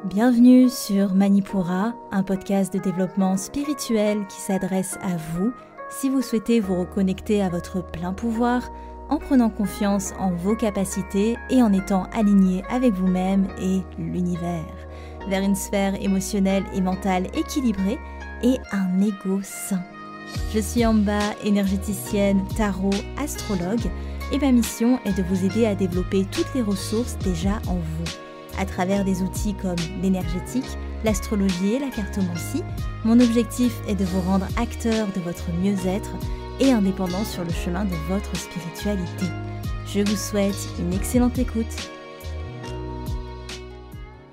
Bienvenue sur Manipura, un podcast de développement spirituel qui s'adresse à vous si vous souhaitez vous reconnecter à votre plein pouvoir en prenant confiance en vos capacités et en étant aligné avec vous-même et l'univers, vers une sphère émotionnelle et mentale équilibrée et un ego sain. Je suis Amba, énergéticienne, tarot, astrologue et ma mission est de vous aider à développer toutes les ressources déjà en vous. À travers des outils comme l'énergétique, l'astrologie et la cartomancie, mon objectif est de vous rendre acteur de votre mieux-être et indépendant sur le chemin de votre spiritualité. Je vous souhaite une excellente écoute.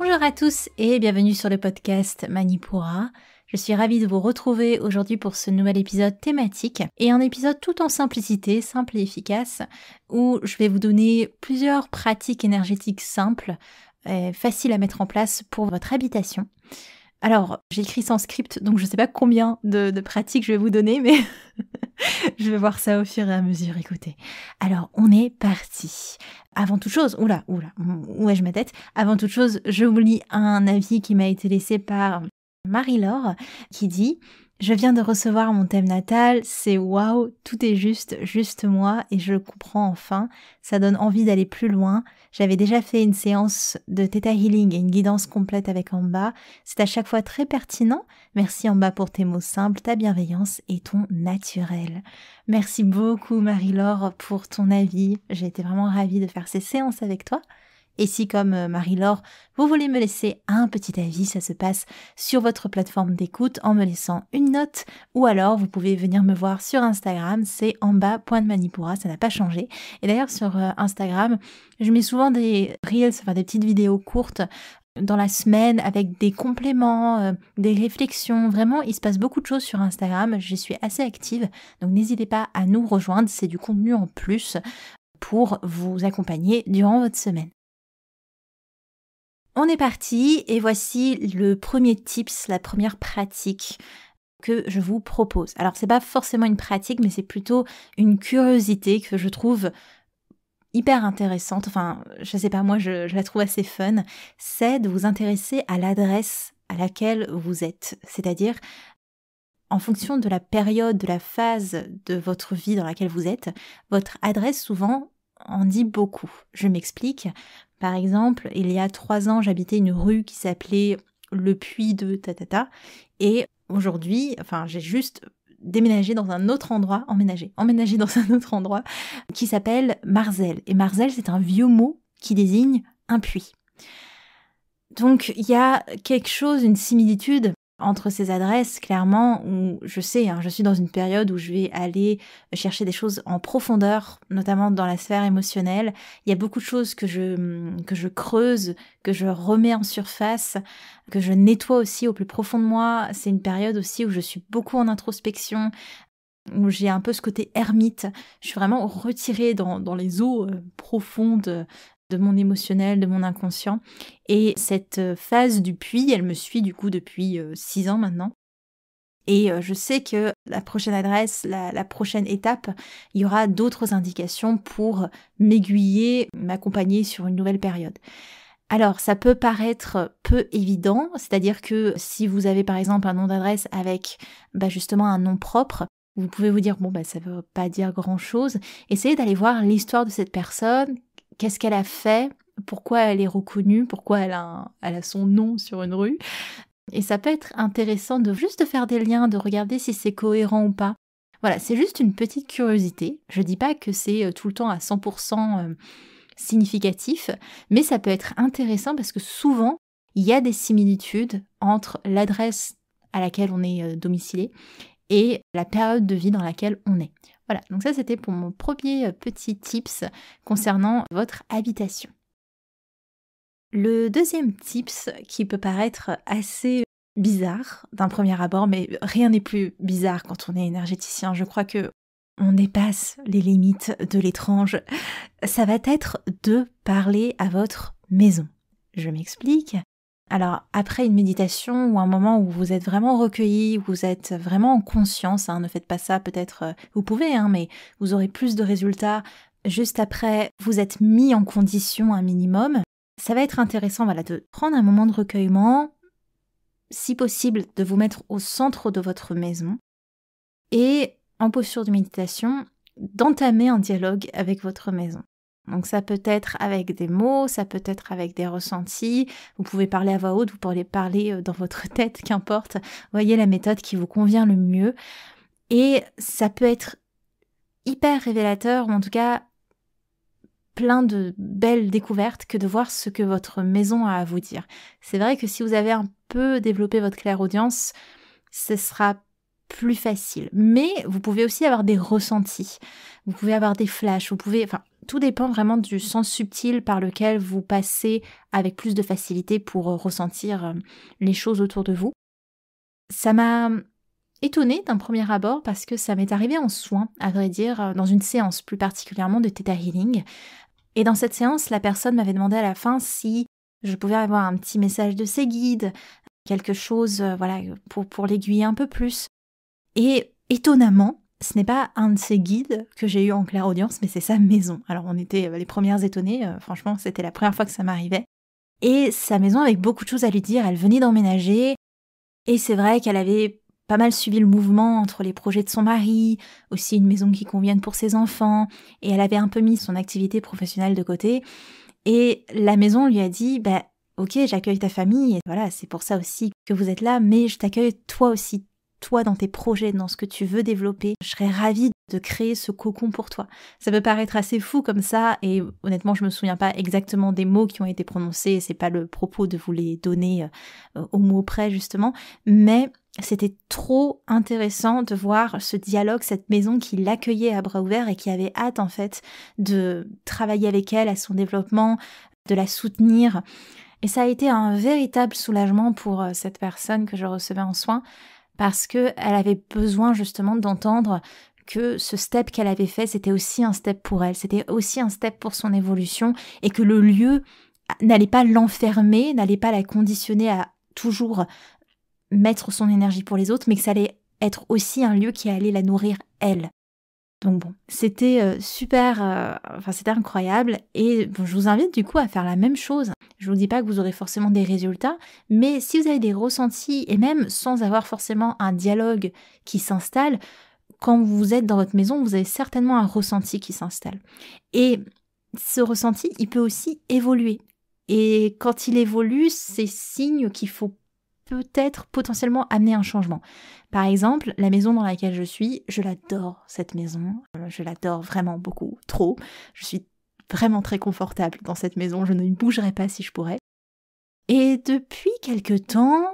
Bonjour à tous et bienvenue sur le podcast Manipura. Je suis ravie de vous retrouver aujourd'hui pour ce nouvel épisode thématique et un épisode tout en simplicité, simple et efficace, où je vais vous donner plusieurs pratiques énergétiques simples, faciles à mettre en place pour votre habitation. Alors, j'ai écrit sans script, donc je ne sais pas combien de pratiques je vais vous donner, mais je vais voir ça au fur et à mesure, écoutez. Alors, on est parti. Avant toute chose, où ai-je ma tête ? Avant toute chose, je vous lis un avis qui m'a été laissé par Marie-Laure, qui dit « Je viens de recevoir mon thème natal, c'est waouh, tout est juste moi et je le comprends enfin. Ça donne envie d'aller plus loin. J'avais déjà fait une séance de Theta Healing et une guidance complète avec Amba. C'est à chaque fois très pertinent. Merci Amba pour tes mots simples, ta bienveillance et ton naturel. » Merci beaucoup Marie-Laure pour ton avis. J'ai été vraiment ravie de faire ces séances avec toi. Et si, comme Marie-Laure, vous voulez me laisser un petit avis, ça se passe sur votre plateforme d'écoute en me laissant une note, ou alors vous pouvez venir me voir sur Instagram, c'est amba.manipura, ça n'a pas changé. Et d'ailleurs sur Instagram, je mets souvent des reels, des petites vidéos courtes dans la semaine avec des compléments, des réflexions. Vraiment, il se passe beaucoup de choses sur Instagram, je suis assez active, donc n'hésitez pas à nous rejoindre, c'est du contenu en plus pour vous accompagner durant votre semaine. On est parti et voici le premier tips, la première pratique que je vous propose. Alors c'est pas forcément une pratique mais c'est plutôt une curiosité que je trouve hyper intéressante, je sais pas, moi je la trouve assez fun, c'est de vous intéresser à l'adresse à laquelle vous êtes, c'est-à-dire en fonction de la période, de la phase de votre vie dans laquelle vous êtes, votre adresse souvent en dit beaucoup. Je m'explique. Par exemple, il y a 3 ans, j'habitais une rue qui s'appelait le Puy de Tatata. Et aujourd'hui, j'ai juste déménagé dans un autre endroit, emménagé dans un autre endroit qui s'appelle Marzel. Et Marzel, c'est un vieux mot qui désigne un puits. Donc, il y a quelque chose, une similitude entre ces adresses, clairement, où je sais, je suis dans une période où je vais aller chercher des choses en profondeur, notamment dans la sphère émotionnelle. Il y a beaucoup de choses que je creuse, que je remets en surface, que je nettoie aussi au plus profond de moi. C'est une période aussi où je suis beaucoup en introspection, où j'ai un peu ce côté ermite. Je suis vraiment retirée dans les eaux profondes de mon émotionnel, de mon inconscient. Et cette phase du puits, elle me suit du coup depuis 6 ans maintenant. Et je sais que la prochaine adresse, la prochaine étape, il y aura d'autres indications pour m'aiguiller, m'accompagner sur une nouvelle période. Alors, ça peut paraître peu évident, c'est-à-dire que si vous avez par exemple un nom d'adresse avec justement un nom propre, vous pouvez vous dire, ça veut pas dire grand-chose. Essayez d'aller voir l'histoire de cette personne. Qu'est-ce qu'elle a fait? Pourquoi elle est reconnue? Pourquoi elle a son nom sur une rue? Et ça peut être intéressant de juste faire des liens, de regarder si c'est cohérent ou pas. Voilà, c'est juste une petite curiosité. Je dis pas que c'est tout le temps à 100% significatif, mais ça peut être intéressant parce que souvent, il y a des similitudes entre l'adresse à laquelle on est domicilié et la période de vie dans laquelle on est. Voilà, donc ça c'était pour mon premier petit tips concernant votre habitation. Le deuxième tips qui peut paraître assez bizarre d'un premier abord, mais rien n'est plus bizarre quand on est énergéticien. Je crois que on dépasse les limites de l'étrange. Ça va être de parler à votre maison. Je m'explique. Alors, après une méditation ou un moment où vous êtes vraiment recueilli, où vous êtes vraiment en conscience, ne faites pas ça peut-être, vous pouvez, mais vous aurez plus de résultats juste après, vous êtes mis en condition un minimum, ça va être intéressant voilà, de prendre un moment de recueillement, si possible de vous mettre au centre de votre maison et en posture de méditation, d'entamer un dialogue avec votre maison. Donc ça peut être avec des mots, ça peut être avec des ressentis, vous pouvez parler à voix haute, vous pourrez parler dans votre tête, qu'importe, voyez la méthode qui vous convient le mieux. Et ça peut être hyper révélateur, ou en tout cas plein de belles découvertes que de voir ce que votre maison a à vous dire. C'est vrai que si vous avez un peu développé votre clairaudience, ce sera plus facile. Mais vous pouvez aussi avoir des ressentis, vous pouvez avoir des flashs, tout dépend vraiment du sens subtil par lequel vous passez avec plus de facilité pour ressentir les choses autour de vous. Ça m'a étonnée d'un premier abord parce que ça m'est arrivé en soins, à vrai dire, dans une séance plus particulièrement de Theta Healing. Et dans cette séance, la personne m'avait demandé à la fin si je pouvais avoir un petit message de ses guides, quelque chose pour l'aiguiller un peu plus. Et étonnamment, ce n'est pas un de ses guides que j'ai eu en clairaudience, mais c'est sa maison. Alors on était les premières étonnées, franchement c'était la première fois que ça m'arrivait. Et sa maison avait beaucoup de choses à lui dire, elle venait d'emménager, et c'est vrai qu'elle avait pas mal suivi le mouvement entre les projets de son mari, aussi une maison qui convienne pour ses enfants, et elle avait un peu mis son activité professionnelle de côté, et la maison lui a dit ok, j'accueille ta famille, et voilà, c'est pour ça aussi que vous êtes là, mais je t'accueille toi aussi, toi dans tes projets, dans ce que tu veux développer. Je serais ravie de créer ce cocon pour toi. Ça peut paraître assez fou comme ça, et honnêtement, je me souviens pas exactement des mots qui ont été prononcés, c'est pas le propos de vous les donner au mot près justement, mais c'était trop intéressant de voir ce dialogue, cette maison qui l'accueillait à bras ouverts et qui avait hâte en fait de travailler avec elle à son développement, de la soutenir. Et ça a été un véritable soulagement pour cette personne que je recevais en soins, parce qu'elle avait besoin justement d'entendre que ce step qu'elle avait fait, c'était aussi un step pour elle, c'était aussi un step pour son évolution, et que le lieu n'allait pas l'enfermer, n'allait pas la conditionner à toujours mettre son énergie pour les autres, mais que ça allait être aussi un lieu qui allait la nourrir elle. Donc bon, c'était c'était incroyable, et je vous invite du coup à faire la même chose. Je vous dis pas que vous aurez forcément des résultats, mais si vous avez des ressentis, et même sans avoir forcément un dialogue qui s'installe, quand vous êtes dans votre maison, vous avez certainement un ressenti qui s'installe. Et ce ressenti, il peut aussi évoluer. Et quand il évolue, c'est signe qu'il faut peut-être potentiellement amener un changement. Par exemple, la maison dans laquelle je suis, je l'adore cette maison, je l'adore vraiment beaucoup, trop. Je suis vraiment très confortable dans cette maison, je ne bougerai pas si je pourrais. Et depuis quelque temps,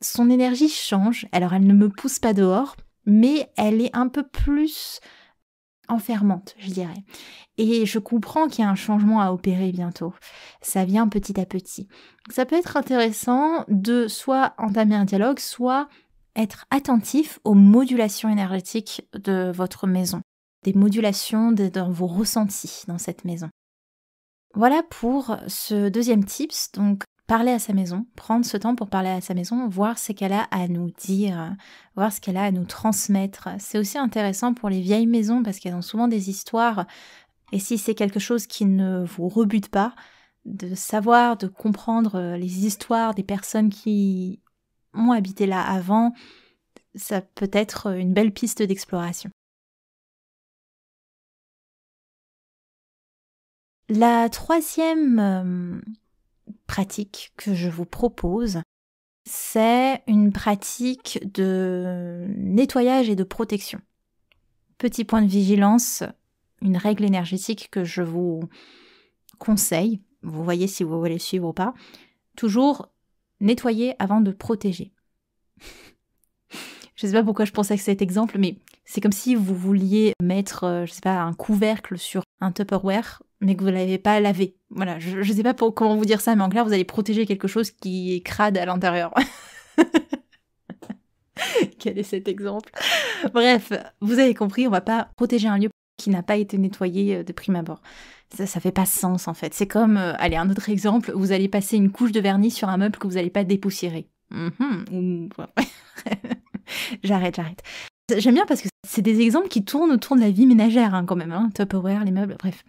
son énergie change. Alors elle ne me pousse pas dehors, mais elle est un peu plus enfermante, je dirais. Et je comprends qu'il y a un changement à opérer bientôt. Ça vient petit à petit. Ça peut être intéressant de soit entamer un dialogue, soit être attentif aux modulations énergétiques de votre maison, des modulations dans vos ressentis dans cette maison. Voilà pour ce deuxième tips, donc parler à sa maison, prendre ce temps pour parler à sa maison, voir ce qu'elle a à nous dire, voir ce qu'elle a à nous transmettre. C'est aussi intéressant pour les vieilles maisons parce qu'elles ont souvent des histoires, et si c'est quelque chose qui ne vous rebute pas, de savoir, de comprendre les histoires des personnes qui ont habité là avant, ça peut être une belle piste d'exploration. La troisième pratique que je vous propose, c'est une pratique de nettoyage et de protection. Petit point de vigilance, une règle énergétique que je vous conseille, vous voyez si vous voulez suivre ou pas, toujours nettoyer avant de protéger. Je ne sais pas pourquoi je pensais à cet exemple, mais c'est comme si vous vouliez mettre, un couvercle sur un Tupperware, mais que vous ne l'avez pas lavé. Voilà, je ne sais pas comment vous dire ça, mais en clair, vous allez protéger quelque chose qui est crade à l'intérieur. Quel est cet exemple? Bref, vous avez compris, on ne va pas protéger un lieu qui n'a pas été nettoyé de prime abord. Ça fait pas sens en fait. C'est comme, allez, un autre exemple, vous allez passer une couche de vernis sur un meuble que vous n'allez pas dépoussiérer. J'arrête. J'aime bien parce que c'est des exemples qui tournent autour de la vie ménagère quand même, hein, Tupperware, les meubles, bref.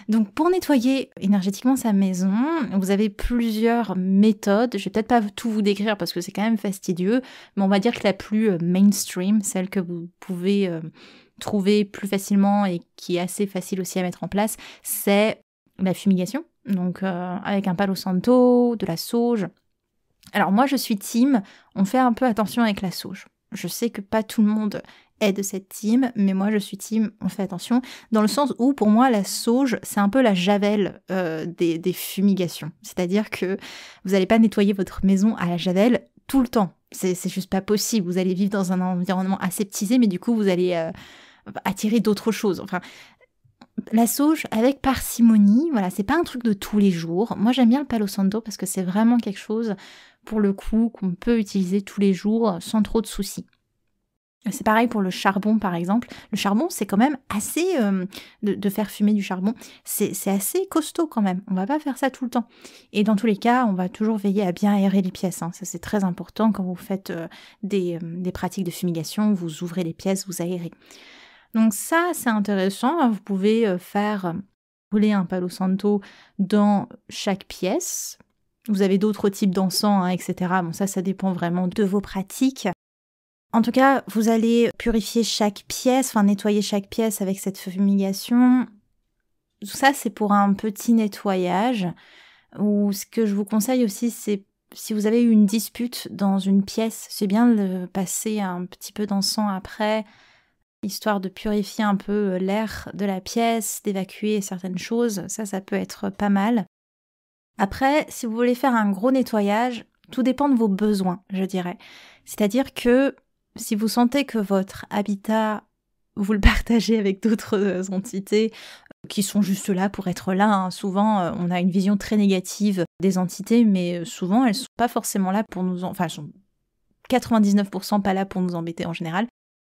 Donc pour nettoyer énergétiquement sa maison, vous avez plusieurs méthodes. Je vais peut-être pas tout vous décrire parce que c'est quand même fastidieux, mais on va dire que la plus mainstream, celle que vous pouvez trouver plus facilement et qui est assez facile aussi à mettre en place, c'est la fumigation. Donc avec un Palo Santo, de la sauge. Alors moi je suis team, on fait un peu attention avec la sauge. Je sais que pas tout le monde est de cette team, mais moi je suis team, on fait attention, dans le sens où pour moi la sauge, c'est un peu la javel des fumigations. C'est-à-dire que vous n'allez pas nettoyer votre maison à la javel tout le temps. C'est juste pas possible. Vous allez vivre dans un environnement aseptisé, mais du coup vous allez attirer d'autres choses. Enfin, la sauge avec parcimonie, voilà, c'est pas un truc de tous les jours. Moi j'aime bien le Palo Santo parce que c'est vraiment quelque chose, pour le coup, qu'on peut utiliser tous les jours sans trop de soucis. C'est pareil pour le charbon par exemple. Le charbon c'est quand même assez, de faire fumer du charbon, c'est assez costaud quand même. On va pas faire ça tout le temps. Et dans tous les cas, on va toujours veiller à bien aérer les pièces, hein. Ça c'est très important quand vous faites des pratiques de fumigation, vous ouvrez les pièces, vous aérez. Donc ça, c'est intéressant. Vous pouvez faire rouler un Palo Santo dans chaque pièce. Vous avez d'autres types d'encens, hein, etc. Bon, ça dépend vraiment de vos pratiques. En tout cas, vous allez purifier chaque pièce, enfin nettoyer chaque pièce avec cette fumigation. Tout ça, c'est pour un petit nettoyage. Ou ce que je vous conseille aussi, c'est si vous avez eu une dispute dans une pièce, c'est bien de passer un petit peu d'encens après, histoire de purifier un peu l'air de la pièce, d'évacuer certaines choses. Ça peut être pas mal. Après, si vous voulez faire un gros nettoyage, tout dépend de vos besoins, je dirais. C'est-à-dire que si vous sentez que votre habitat, vous le partagez avec d'autres entités qui sont juste là pour être là, hein. Souvent, on a une vision très négative des entités, mais souvent, elles sont pas forcément là pour nous... Enfin, elles sont 99% pas là pour nous embêter en général.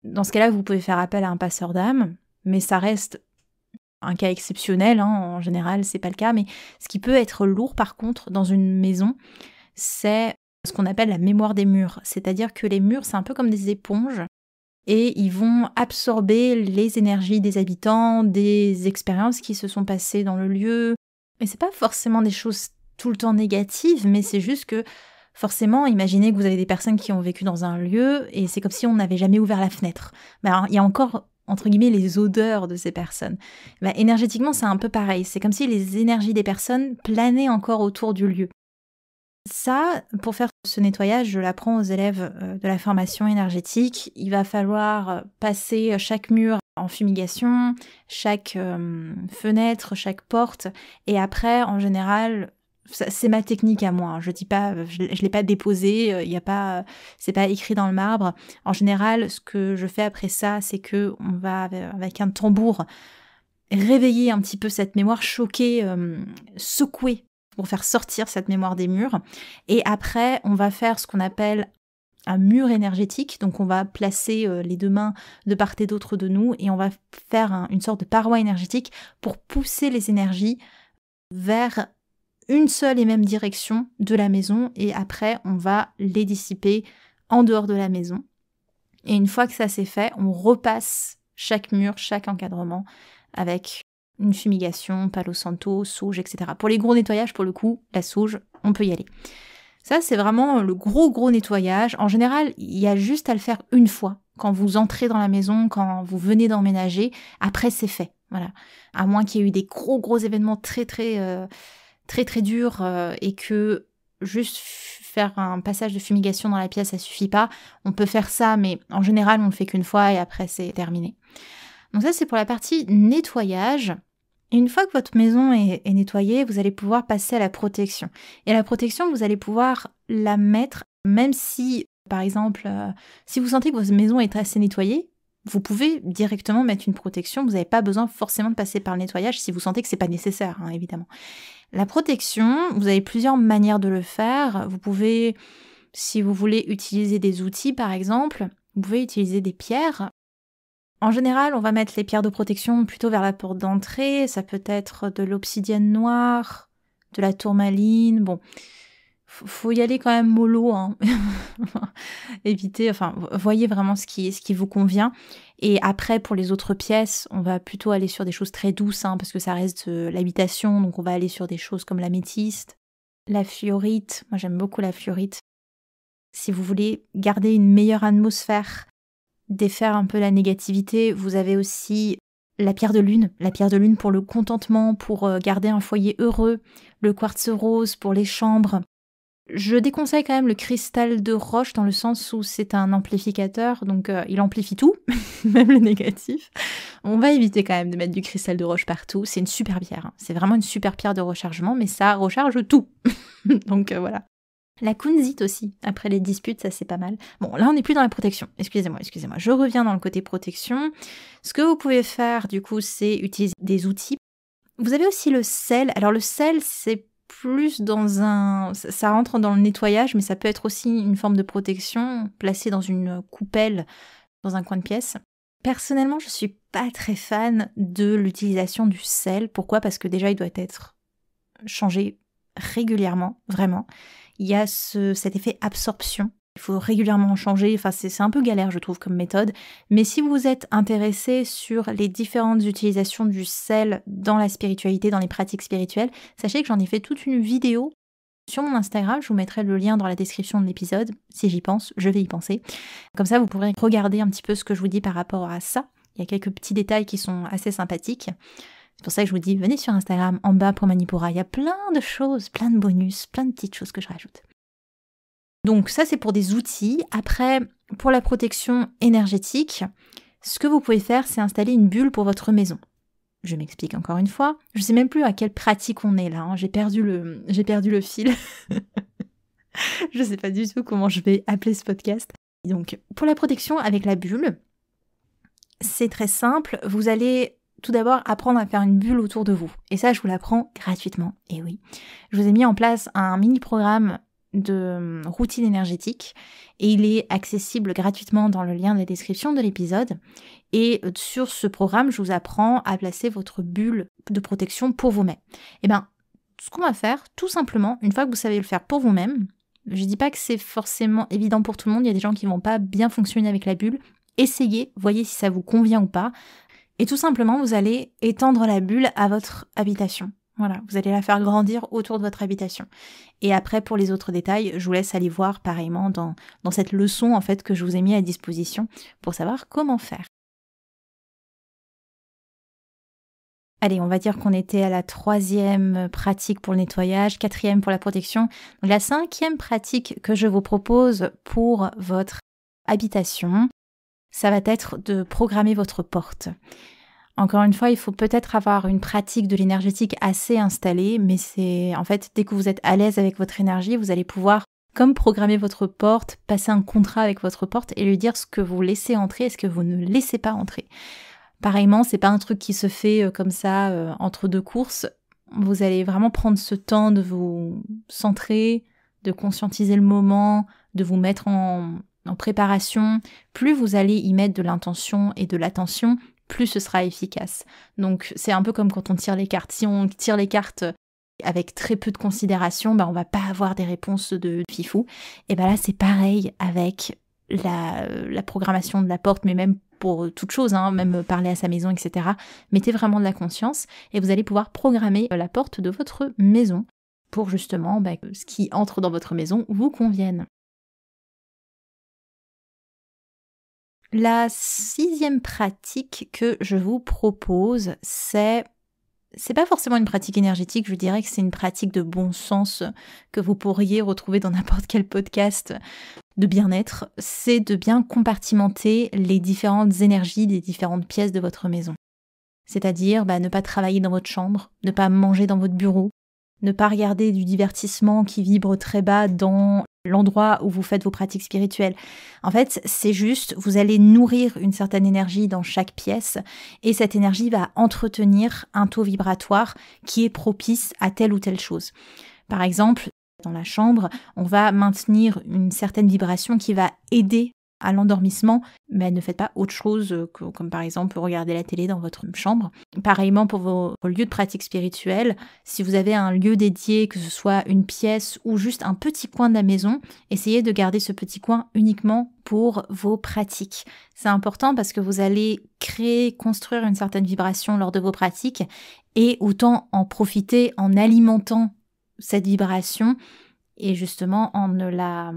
Dans ce cas-là, vous pouvez faire appel à un passeur d'âme, mais ça reste un cas exceptionnel, hein. En général, c'est pas le cas. Mais ce qui peut être lourd, par contre, dans une maison, c'est ce qu'on appelle la mémoire des murs. C'est-à-dire que les murs, c'est un peu comme des éponges, et ils vont absorber les énergies des habitants, des expériences qui se sont passées dans le lieu. Et c'est pas forcément des choses tout le temps négatives, mais c'est juste que forcément, imaginez que vous avez des personnes qui ont vécu dans un lieu et c'est comme si on n'avait jamais ouvert la fenêtre. Mais alors, il y a encore, entre guillemets, les odeurs de ces personnes. Énergétiquement, c'est un peu pareil. C'est comme si les énergies des personnes planaient encore autour du lieu. Ça, pour faire ce nettoyage, je l'apprends aux élèves de la formation énergétique. Il va falloir passer chaque mur en fumigation, chaque fenêtre, chaque porte. Et après, en général... C'est ma technique à moi, hein. Je dis pas, je l'ai pas déposé, y a pas, c'est pas écrit dans le marbre. En général, ce que je fais après ça, c'est que on va avec un tambour réveiller un petit peu cette mémoire, choquer, secouer pour faire sortir cette mémoire des murs. Et après, on va faire ce qu'on appelle un mur énergétique. Donc on va placer les deux mains de part et d'autre de nous et on va faire une sorte de paroi énergétique pour pousser les énergies vers une seule et même direction de la maison et après on va les dissiper en dehors de la maison. Et une fois que ça c'est fait, on repasse chaque mur, chaque encadrement avec une fumigation, Palo Santo, sauge, etc. Pour les gros nettoyages, pour le coup, la sauge, on peut y aller. Ça c'est vraiment le gros nettoyage. En général, il y a juste à le faire une fois. Quand vous entrez dans la maison, quand vous venez d'emménager, après c'est fait. Voilà. À moins qu'il y ait eu des gros événements très dur et que juste faire un passage de fumigation dans la pièce, ça suffit pas. On peut faire ça, mais en général, on le fait qu'une fois et après, c'est terminé. Donc ça, c'est pour la partie nettoyage. Et une fois que votre maison est nettoyée, vous allez pouvoir passer à la protection. Et la protection, vous allez pouvoir la mettre, même si, par exemple, si vous sentez que votre maison est assez nettoyée, vous pouvez directement mettre une protection. Vous n'avez pas besoin forcément de passer par le nettoyage si vous sentez que c'est pas nécessaire, hein, évidemment. La protection, vous avez plusieurs manières de le faire. Vous pouvez, si vous voulez utiliser des outils par exemple, vous pouvez utiliser des pierres. En général, on va mettre les pierres de protection plutôt vers la porte d'entrée. Ça peut être de l'obsidienne noire, de la tourmaline. Bon, faut y aller quand même mollo, hein. Évitez, enfin, voyez vraiment ce qui vous convient. Et après, pour les autres pièces, on va plutôt aller sur des choses très douces, hein, parce que ça reste l'habitation, donc on va aller sur des choses comme l'améthyste, la fluorite. Moi, j'aime beaucoup la fluorite. Si vous voulez garder une meilleure atmosphère, défaire un peu la négativité, vous avez aussi la pierre de lune pour le contentement, pour garder un foyer heureux, le quartz rose pour les chambres. Je déconseille quand même le cristal de roche dans le sens où c'est un amplificateur, donc il amplifie tout, même le négatif. On va éviter quand même de mettre du cristal de roche partout, c'est une super pierre, hein. C'est vraiment une super pierre de rechargement, mais ça recharge tout. Donc voilà. La kunzite aussi, après les disputes, ça c'est pas mal. Bon, là on n'est plus dans la protection, excusez-moi. Je reviens dans le côté protection. Ce que vous pouvez faire du coup, c'est utiliser des outils. Vous avez aussi le sel. Alors le sel, c'est plus ça rentre dans le nettoyage, mais ça peut être aussi une forme de protection, placée dans une coupelle, dans un coin de pièce. Personnellement, je suis pas très fan de l'utilisation du sel. Pourquoi ? Parce que déjà, il doit être changé régulièrement, vraiment. Il y a cet effet absorption. Il faut régulièrement en changer. Enfin, c'est un peu galère, je trouve, comme méthode. Mais si vous êtes intéressé sur les différentes utilisations du sel dans la spiritualité, dans les pratiques spirituelles, sachez que j'en ai fait toute une vidéo sur mon Instagram. Je vous mettrai le lien dans la description de l'épisode. Si j'y pense, je vais y penser. Comme ça, vous pourrez regarder un petit peu ce que je vous dis par rapport à ça. Il y a quelques petits détails qui sont assez sympathiques. C'est pour ça que je vous dis, venez sur Instagram, en bas pour Manipura. Il y a plein de choses, plein de bonus, plein de petites choses que je rajoute. Donc ça, c'est pour des outils. Après, pour la protection énergétique, ce que vous pouvez faire, c'est installer une bulle pour votre maison. Je m'explique encore une fois. Je ne sais même plus à quelle pratique on est là, hein. J'ai perdu le fil. Je ne sais pas du tout comment je vais appeler ce podcast. Donc, pour la protection avec la bulle, c'est très simple. Vous allez tout d'abord apprendre à faire une bulle autour de vous. Et ça, je vous l'apprends gratuitement. Et oui, je vous ai mis en place un mini-programme de routine énergétique et il est accessible gratuitement dans le lien de la description de l'épisode. Et sur ce programme, je vous apprends à placer votre bulle de protection pour vous-même. Et bien, ce qu'on va faire, tout simplement, une fois que vous savez le faire pour vous-même, je dis pas que c'est forcément évident pour tout le monde, il y a des gens qui vont pas bien fonctionner avec la bulle. Essayez, voyez si ça vous convient ou pas. Et tout simplement, vous allez étendre la bulle à votre habitation. Voilà, vous allez la faire grandir autour de votre habitation. Et après, pour les autres détails, je vous laisse aller voir pareillement dans cette leçon en fait que je vous ai mis à disposition pour savoir comment faire. Allez, on va dire qu'on était à la 3e pratique pour le nettoyage, 4e pour la protection. Donc la 5e pratique que je vous propose pour votre habitation, ça va être de programmer votre porte. Encore une fois, il faut peut-être avoir une pratique de l'énergétique assez installée, mais c'est en fait, dès que vous êtes à l'aise avec votre énergie, vous allez pouvoir, comme programmer votre porte, passer un contrat avec votre porte et lui dire ce que vous laissez entrer et ce que vous ne laissez pas entrer. Pareillement, c'est pas un truc qui se fait comme ça entre deux courses. Vous allez vraiment prendre ce temps de vous centrer, de conscientiser le moment, de vous mettre en préparation. Plus vous allez y mettre de l'intention et de l'attention, plus ce sera efficace. Donc c'est un peu comme quand on tire les cartes. Si on tire les cartes avec très peu de considération, on va pas avoir des réponses de fifou. Et là c'est pareil avec la programmation de la porte, mais même pour toute chose, hein, même parler à sa maison, etc. Mettez vraiment de la conscience et vous allez pouvoir programmer la porte de votre maison pour justement que ce qui entre dans votre maison vous convienne. La 6e pratique que je vous propose, c'est pas forcément une pratique énergétique, je dirais que c'est une pratique de bon sens que vous pourriez retrouver dans n'importe quel podcast de bien-être, c'est de bien compartimenter les différentes énergies des différentes pièces de votre maison. C'est-à-dire ne pas travailler dans votre chambre, ne pas manger dans votre bureau, ne pas regarder du divertissement qui vibre très bas dans l'endroit où vous faites vos pratiques spirituelles. En fait, c'est juste, vous allez nourrir une certaine énergie dans chaque pièce et cette énergie va entretenir un taux vibratoire qui est propice à telle ou telle chose. Par exemple, dans la chambre, on va maintenir une certaine vibration qui va aider à l'endormissement, mais ne faites pas autre chose comme par exemple regarder la télé dans votre chambre. Pareillement pour vos lieux de pratique spirituelle, si vous avez un lieu dédié, que ce soit une pièce ou juste un petit coin de la maison, essayez de garder ce petit coin uniquement pour vos pratiques. C'est important parce que vous allez construire une certaine vibration lors de vos pratiques et autant en profiter en alimentant cette vibration et justement en ne la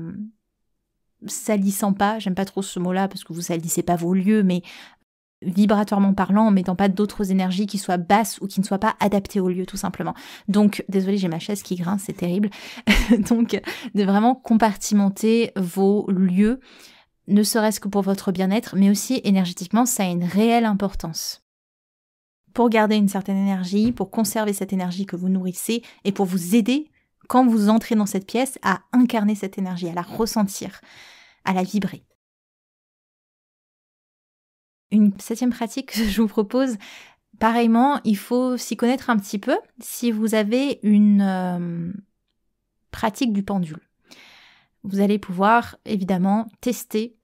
salissant pas, j'aime pas trop ce mot-là parce que vous salissez pas vos lieux, mais vibratoirement parlant, en mettant pas d'autres énergies qui soient basses ou qui ne soient pas adaptées au lieu tout simplement. Donc, désolée, j'ai ma chaise qui grince, c'est terrible. Donc, de vraiment compartimenter vos lieux, ne serait-ce que pour votre bien-être, mais aussi énergétiquement, ça a une réelle importance. Pour garder une certaine énergie, pour conserver cette énergie que vous nourrissez et pour vous aider quand vous entrez dans cette pièce à incarner cette énergie, à la ressentir, à la vibrer. Une 7e pratique que je vous propose, pareillement, il faut s'y connaître un petit peu si vous avez une pratique du pendule. Vous allez pouvoir évidemment tester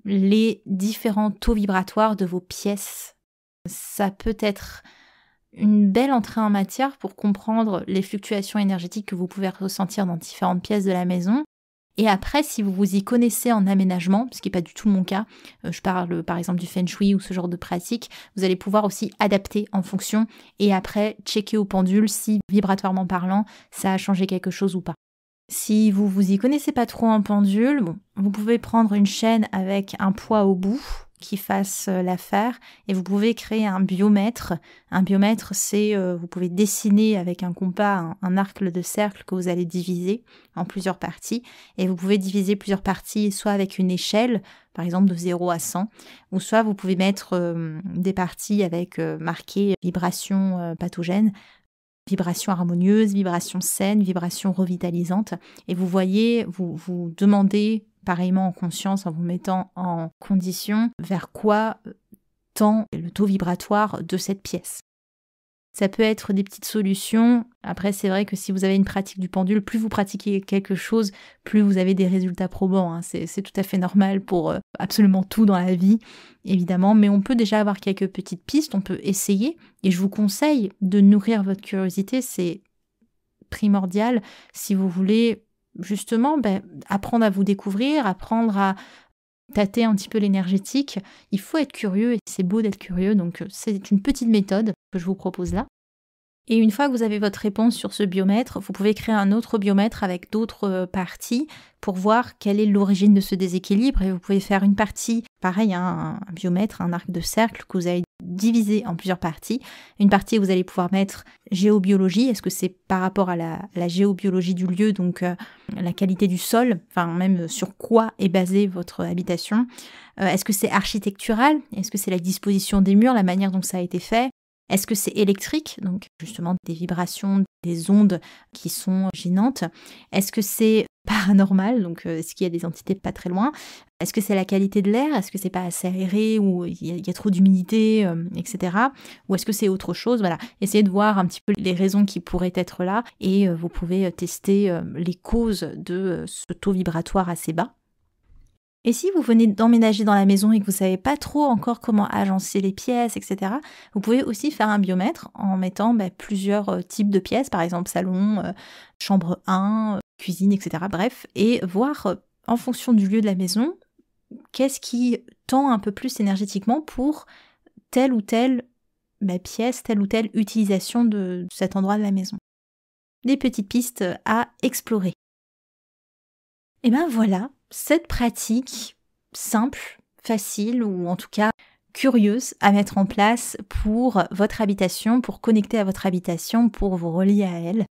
les différents taux vibratoires de vos pièces. Ça peut être une belle entrée en matière pour comprendre les fluctuations énergétiques que vous pouvez ressentir dans différentes pièces de la maison. Et après, si vous vous y connaissez en aménagement, ce qui n'est pas du tout mon cas, je parle par exemple du feng shui ou ce genre de pratique, vous allez pouvoir aussi adapter en fonction et après checker au pendule si, vibratoirement parlant, ça a changé quelque chose ou pas. Si vous vous y connaissez pas trop en pendule, vous pouvez prendre une chaîne avec un poids au bout qui fasse l'affaire et vous pouvez créer un biomètre. Un biomètre, c'est, vous pouvez dessiner avec un compas un arc de cercle que vous allez diviser en plusieurs parties et vous pouvez diviser plusieurs parties soit avec une échelle, par exemple de 0 à 100, ou soit vous pouvez mettre des parties avec marqué vibration pathogène, vibration harmonieuse, vibration saine, vibration revitalisante. Et vous voyez, vous demandez pareillement en conscience, en vous mettant en condition, vers quoi tend le taux vibratoire de cette pièce. Ça peut être des petites solutions. Après, c'est vrai que si vous avez une pratique du pendule, plus vous pratiquez quelque chose, plus vous avez des résultats probants, hein. C'est tout à fait normal pour absolument tout dans la vie, évidemment. Mais on peut déjà avoir quelques petites pistes, on peut essayer. Et je vous conseille de nourrir votre curiosité, c'est primordial si vous voulez justement apprendre à vous découvrir, apprendre à tâter un petit peu l'énergétique. Il faut être curieux et c'est beau d'être curieux, donc c'est une petite méthode que je vous propose là. Et une fois que vous avez votre réponse sur ce biomètre, vous pouvez créer un autre biomètre avec d'autres parties pour voir quelle est l'origine de ce déséquilibre. Et vous pouvez faire une partie, pareil, un biomètre, un arc de cercle que vous allez diviser en plusieurs parties. Une partie, vous allez pouvoir mettre géobiologie. Est-ce que c'est par rapport à la géobiologie du lieu, donc la qualité du sol, enfin même sur quoi est basée votre habitation. Est-ce que c'est architectural? Est-ce que c'est la disposition des murs, la manière dont ça a été fait? Est-ce que c'est électrique, donc justement des vibrations, des ondes qui sont gênantes? Est-ce que c'est paranormal, donc est-ce qu'il y a des entités pas très loin? Est-ce que c'est la qualité de l'air? Est-ce que c'est pas assez aéré ou il y a trop d'humidité, etc. Ou est-ce que c'est autre chose? Voilà, essayez de voir un petit peu les raisons qui pourraient être là et vous pouvez tester les causes de ce taux vibratoire assez bas. Et si vous venez d'emménager dans la maison et que vous ne savez pas trop encore comment agencer les pièces, etc., vous pouvez aussi faire un biomètre en mettant plusieurs types de pièces, par exemple salon, chambre 1, cuisine, etc. Bref, et voir en fonction du lieu de la maison, qu'est-ce qui tend un peu plus énergétiquement pour telle ou telle pièce, telle ou telle utilisation de cet endroit de la maison. Des petites pistes à explorer. Et voilà, cette pratique simple, facile ou en tout cas curieuse à mettre en place pour votre habitation, pour connecter à votre habitation, pour vous relier à elle.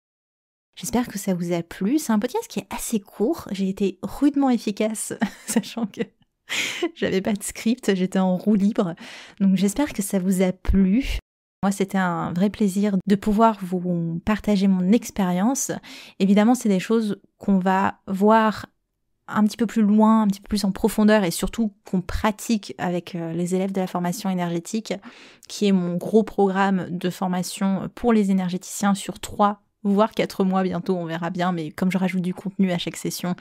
J'espère que ça vous a plu. C'est un podcast qui est assez court. J'ai été rudement efficace, sachant que j'avais pas de script, j'étais en roue libre. Donc j'espère que ça vous a plu. Moi, c'était un vrai plaisir de pouvoir vous partager mon expérience. Évidemment, c'est des choses qu'on va voir un petit peu plus loin, un petit peu plus en profondeur et surtout qu'on pratique avec les élèves de la formation énergétique, qui est mon gros programme de formation pour les énergéticiens sur 3 voire 4 mois bientôt, on verra bien, mais comme je rajoute du contenu à chaque session,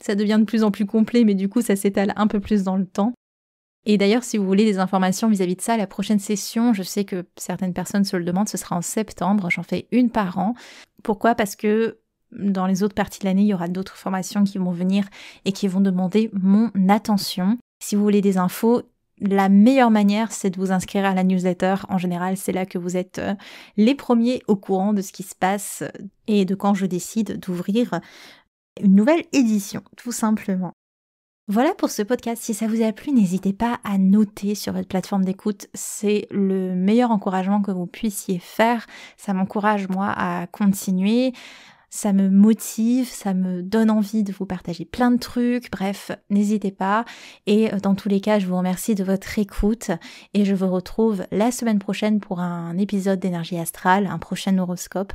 Ça devient de plus en plus complet, mais du coup, ça s'étale un peu plus dans le temps. Et d'ailleurs, si vous voulez des informations vis-à-vis de ça, la prochaine session, je sais que certaines personnes se le demandent, ce sera en septembre. J'en fais une par an. Pourquoi ? Parce que dans les autres parties de l'année, il y aura d'autres formations qui vont venir et qui vont demander mon attention. Si vous voulez des infos, la meilleure manière, c'est de vous inscrire à la newsletter. En général, c'est là que vous êtes les premiers au courant de ce qui se passe et de quand je décide d'ouvrir une nouvelle édition, tout simplement. Voilà pour ce podcast. Si ça vous a plu, n'hésitez pas à noter sur votre plateforme d'écoute. C'est le meilleur encouragement que vous puissiez faire. Ça m'encourage, moi, à continuer. Ça me motive, ça me donne envie de vous partager plein de trucs. Bref, n'hésitez pas. Et dans tous les cas, je vous remercie de votre écoute. Et je vous retrouve la semaine prochaine pour un épisode d'énergie astrale, un prochain horoscope.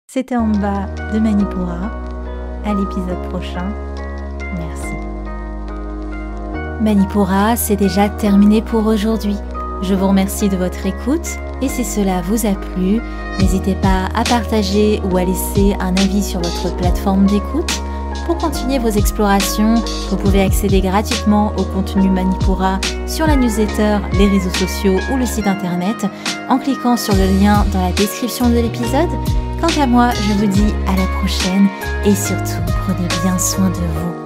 C'était en bas de Manipura. À l'épisode prochain. Merci. Manipura, c'est déjà terminé pour aujourd'hui. Je vous remercie de votre écoute et si cela vous a plu, n'hésitez pas à partager ou à laisser un avis sur votre plateforme d'écoute. Pour continuer vos explorations, vous pouvez accéder gratuitement au contenu Manipura sur la newsletter, les réseaux sociaux ou le site internet en cliquant sur le lien dans la description de l'épisode. Quant à moi, je vous dis à la prochaine et surtout, prenez bien soin de vous.